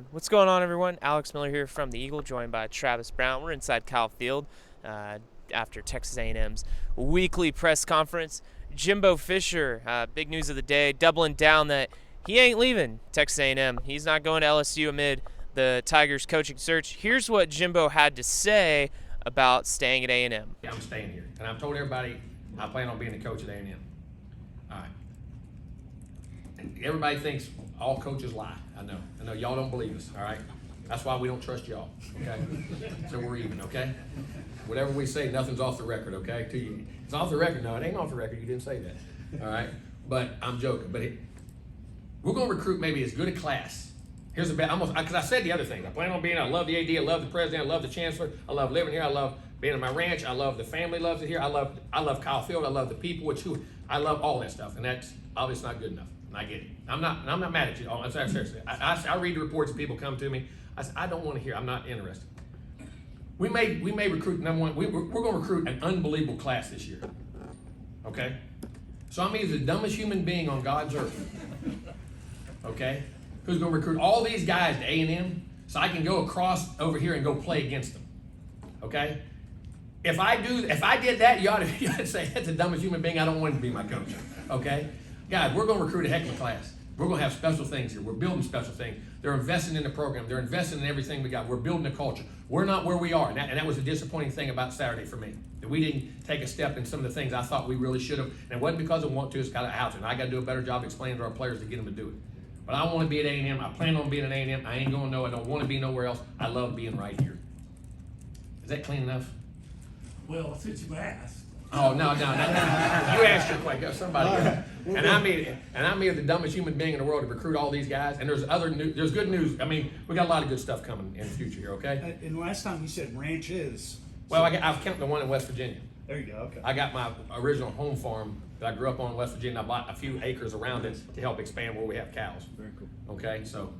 one. What's going on, everyone? Alex Miller here from the Eagle, joined by Travis Brown. We're inside Kyle Field after Texas A&M's weekly press conference. Jimbo Fisher, big news of the day, doubling down that he ain't leaving Texas A&M. He's not going to LSU amid the Tigers coaching search. Here's what Jimbo had to say about staying at A&M. Yeah, I'm staying here, and I've told everybody I plan on being the coach at A&M. All right. And everybody thinks all coaches lie. I know y'all don't believe us. All right. That's why we don't trust y'all. Okay. So we're even. Okay. Whatever we say, nothing's off the record. Okay. To you, it's off the record. No, it ain't off the record. You didn't say that. All right. But I'm joking. But we're gonna recruit maybe as good a class. Here's a bet. Because I said the other thing. I plan on being. I love the AD. I love the president. I love the chancellor. I love living here. I love being at my ranch. I love the family loves it here. I love Kyle Field. I love the people. I love all that stuff. And that's obviously not good enough. And I get it. I'm not mad at you. I'm seriously. I read the reports and people come to me. I said, I don't want to hear. I'm not interested. We may recruit number one. We're going to recruit an unbelievable class this year. Okay? So I'm either the dumbest human being on God's earth. Okay? Who's going to recruit all these guys to A&M so I can go across over here and go play against them. Okay? If I did that, you ought to say, that's the dumbest human being. I don't want to be my coach. Okay? Guys, we're going to recruit a heck of a class. We're going to have special things here. We're building special things. They're investing in the program. They're investing in everything we got. We're building a culture. We're not where we are. And that was a disappointing thing about Saturday for me. That we didn't take a step in some of the things I thought we really should have. And it wasn't because I want to. It's got to happen. And I got to do a better job explaining to our players to get them to do it. But I want to be at A&M. I plan on being at A&M. I ain't going nowhere. I don't want to be nowhere else. I love being right here. Is that clean enough? Well, since you asked. Oh, no. You asked your question. Somebody else. And I'm the dumbest human being in the world to recruit all these guys. And there's good news. I mean, we got a lot of good stuff coming in the future here, okay? And last time you said ranches. Well, I've counted the one in West Virginia. There you go, okay. I got my original home farm that I grew up on in West Virginia. I bought a few acres around it to help expand where we have cows. Very cool. Okay, so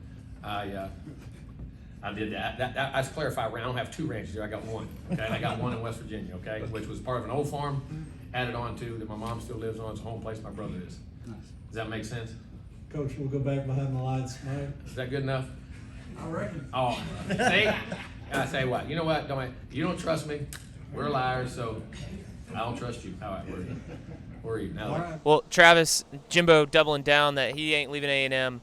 I did that. I just clarify, I don't have two ranches here. I got one. Okay, and I got one in West Virginia. Okay, which was part of an old farm, added on to that my mom still lives on. It's a home place my brother is. Nice. Does that make sense? Coach, we'll go back behind the lines tonight. Is that good enough? I reckon. Oh, see? I say what? You know what? You don't trust me. We're liars, so I don't trust you. All right, we're even. Now, Well, Travis, Jimbo doubling down that he ain't leaving A&M.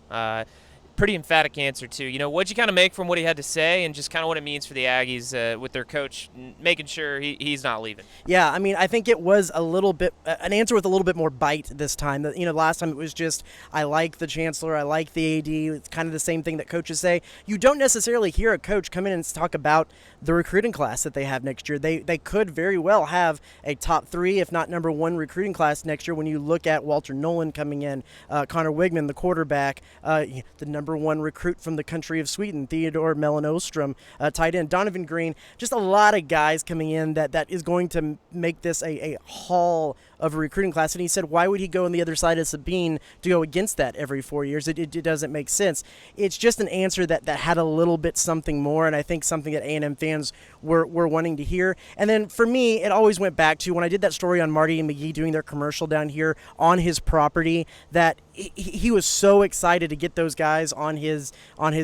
Pretty emphatic answer, too. You know, what'd you kind of make from what he had to say and just kind of what it means for the Aggies with their coach making sure he's not leaving? Yeah, I mean, I think it was a little bit an answer with a little bit more bite this time. You know, last time it was just, I like the chancellor, I like the AD. It's kind of the same thing that coaches say. You don't necessarily hear a coach come in and talk about the recruiting class that they have next year. They could very well have a top 3, if not number 1 recruiting class next year when you look at Walter Nolan coming in, Connor Wigman, the quarterback, the number 1 recruit from the country of Sweden, Theodore Melanostrom, tight end, Donovan Green, just a lot of guys coming in that is going to make this a haul of a recruiting class. And he said, why would he go on the other side of Sabine to go against that every 4 years? It doesn't make sense. It's just an answer that had a little bit something more, and I think something that A&M fans were wanting to hear. And then for me, it always went back to when I did that story on Marty and McGee doing their commercial down here on his property, that he was so excited to get those guys on his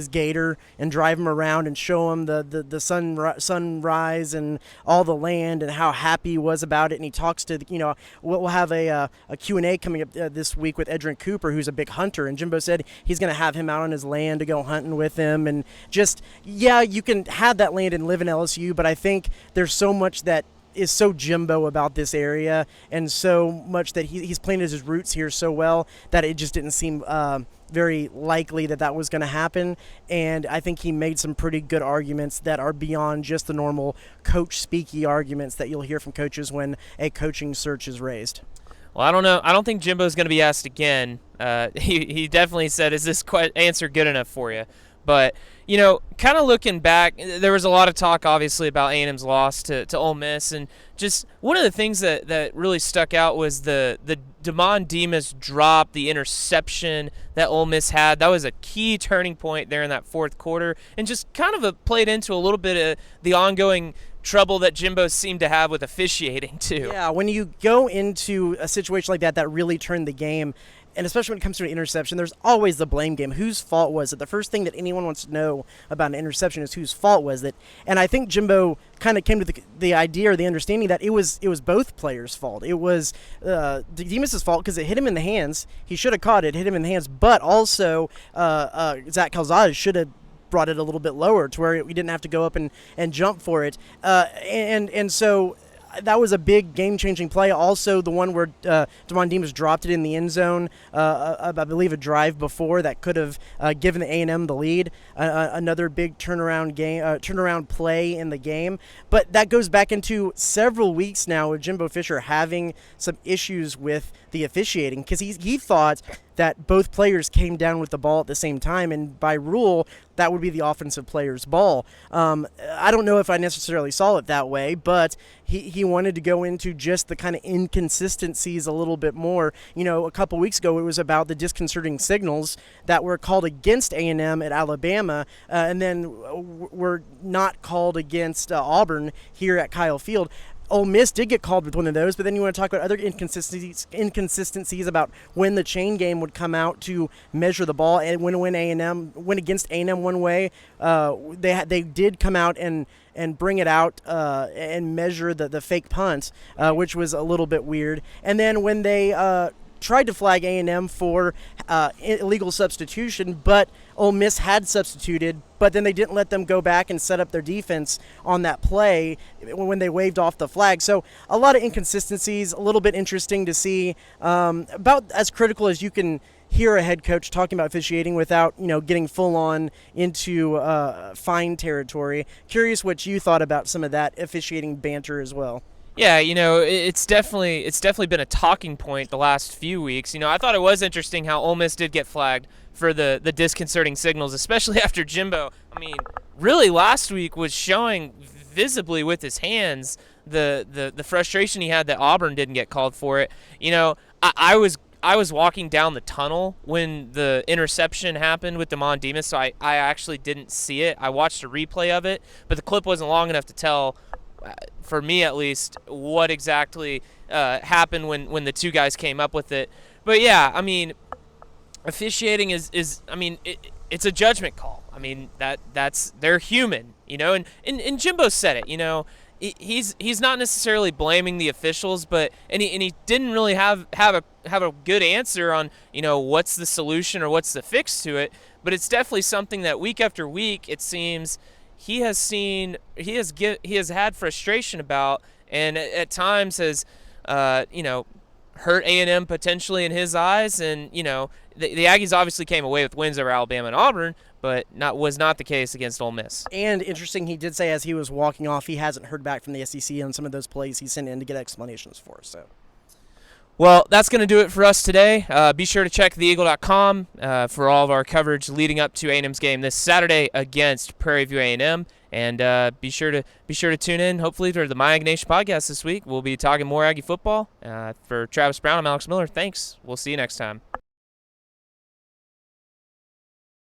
gator and drive them around and show them the sunrise and all the land and how happy he was about it. And he talks to, you know, we'll have a Q&A coming up this week with Edrin Cooper, who's a big hunter, and Jimbo said he's going to have him out on his land to go hunting with him. And just, yeah, you can have that land and live in LSU, but I think there's so much that is so Jimbo about this area, and so much that he's planted his roots here so well that it just didn't seem very likely that was going to happen. And I think he made some pretty good arguments that are beyond just the normal coach speaky arguments that you'll hear from coaches when a coaching search is raised. Well, I don't know. I don't think Jimbo's going to be asked again. He definitely said, is this answer good enough for you? But, you know, kind of looking back, there was a lot of talk, obviously, about A&M's loss to Ole Miss. And just one of the things that really stuck out was the Damon Demas drop, the interception that Ole Miss had. That was a key turning point there in that fourth quarter. And just kind of played into a little bit of the ongoing trouble that Jimbo seemed to have with officiating, too. Yeah, when you go into a situation like that really turned the game, and especially when it comes to an interception, there's always the blame game. Whose fault was it? The first thing that anyone wants to know about an interception is whose fault was it. And I think Jimbo kind of came to the idea or the understanding that it was both players' fault. It was Demus's fault because it hit him in the hands. He should have caught it, hit him in the hands, but also Zach Calzada should have brought it a little bit lower to where we didn't have to go up and jump for it. And so that was a big game-changing play. Also, the one where Damon Demas dropped it in the end zone, I believe a drive before that could have given the A&M the lead. Another big turnaround play in the game. But that goes back into several weeks now with Jimbo Fisher having some issues with the officiating because he thought that both players came down with the ball at the same time, and by rule, that would be the offensive player's ball. I don't know if I necessarily saw it that way, but he wanted to go into just the kind of inconsistencies a little bit more. You know, a couple weeks ago, it was about the disconcerting signals that were called against A&M at Alabama, and then were not called against Auburn here at Kyle Field. Ole Miss did get called with one of those, but then you want to talk about other inconsistencies about when the chain game would come out to measure the ball, and when A&M went against A&M one way, they did come out and bring it out and measure the fake punt, which was a little bit weird. And then when they tried to flag A&M for illegal substitution, but Ole Miss had substituted, but then they didn't let them go back and set up their defense on that play when they waved off the flag. So a lot of inconsistencies, a little bit interesting to see, about as critical as you can hear a head coach talking about officiating without, getting full on into fine territory. Curious what you thought about some of that officiating banter as well. Yeah, it's definitely been a talking point the last few weeks. I thought it was interesting how Ole Miss did get flagged for the disconcerting signals, especially after Jimbo, really last week was showing visibly with his hands the frustration he had that Auburn didn't get called for it. I was walking down the tunnel when the interception happened with Damon Demas, so I actually didn't see it. I watched a replay of it, but the clip wasn't long enough to tell, for me at least, what exactly happened when the two guys came up with it. But yeah, officiating is it's a judgment call. They're human, and Jimbo said it. He's not necessarily blaming the officials, but he didn't really have a good answer on what's the solution or what's the fix to it. But it's definitely something that week after week it seems he has had frustration about, and at times has hurt A&M potentially in his eyes. And the Aggies obviously came away with wins over Alabama and Auburn, but was not the case against Ole Miss. And interesting, he did say as he was walking off, he hasn't heard back from the SEC on some of those plays he sent in to get explanations for. So. Well, that's going to do it for us today. Be sure to check theeagle.com for all of our coverage leading up to A&M's game this Saturday against Prairie View A&M. And be sure to tune in, hopefully, for the My Aggie Nation podcast this week. We'll be talking more Aggie football. For Travis Brown, I'm Alex Miller. Thanks. We'll see you next time.